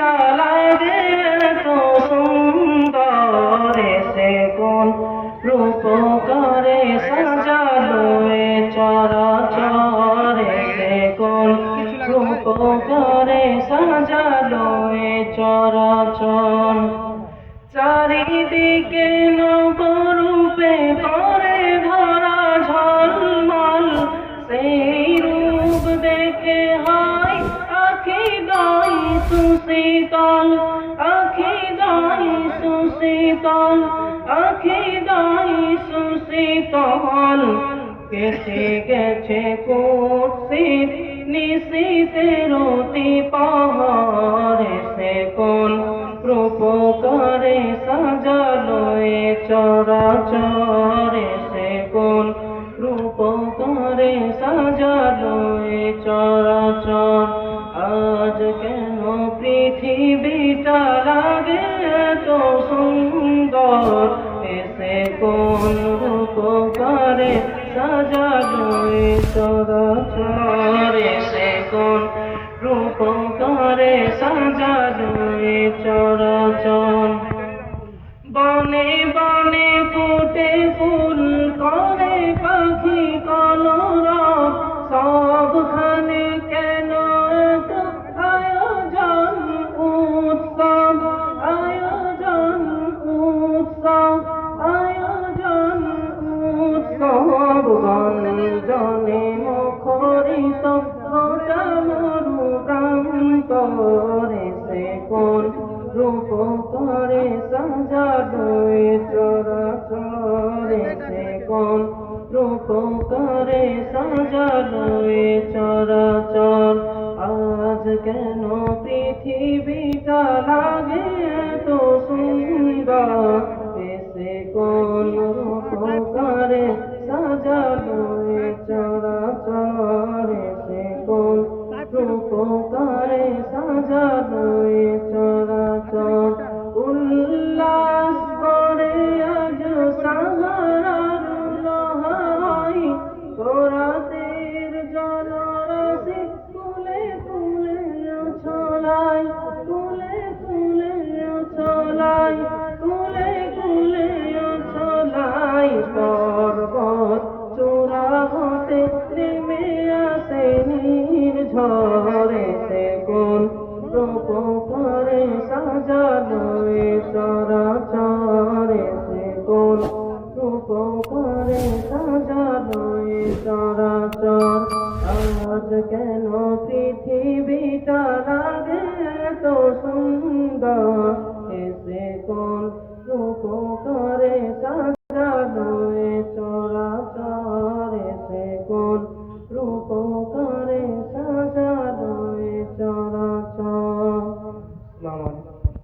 beta লাগে তো সুন্দর সে কোন রূপকারে সাজালো এ চরাচর সে কোন রূপকারে সাজালো এ চরাচর চারিদিকে নবরূপে করে ধরা ঝলমল সেই রূপ দেখে হয় আখি গাই সুশীতল আখি গাই সুশীতল আখি গাই সুশীতল কেটে গেছে কুৎসিত নিশীথের অতি পাহাড় সে কোন রূপকারে সাজালো এ চরাচর সে কোন রূপকারে সাজালো এ চরাচর আজ কেন পৃথিবীটা লাগে তো সুন্দর সে কোন রূপকারে সাজালো এ চরাচর সে কোন রূপকারে সাজালো এ চরাচর বনে বনে ফুটে ফুল করে পাখি কলরব সবখানে কেন আয়োজন উৎসব আয়োজন উৎসব আয়োজন উৎসব বনে জনে মুখরিত মরু প্রান্তরে সে কোন রূপকারে সাজালো এ চরাচরে সে কোন রূপকারে সাজালো এ চরাচর আজ কেন পৃথিবীটা লাগে তো সুন্দর সে কোন রূপকারে সাজালো এ চরাচরে সে কোন রূপকারে সাজালো এ চরাচর উল্লাস করে আজ সাহারার লহাই কোরাতের জলরাশি কুলে কুলে ছলাই কুলে কুলে ছলাই কুলে কুলে ছলাই পর্বত চূড়া হতে নেমে আসে নির্ঝরে সে কোন রূপকারে সাজালো এ চরাচরে সে কোন রূপকারে সাজালো এ চরাচর আজ কেন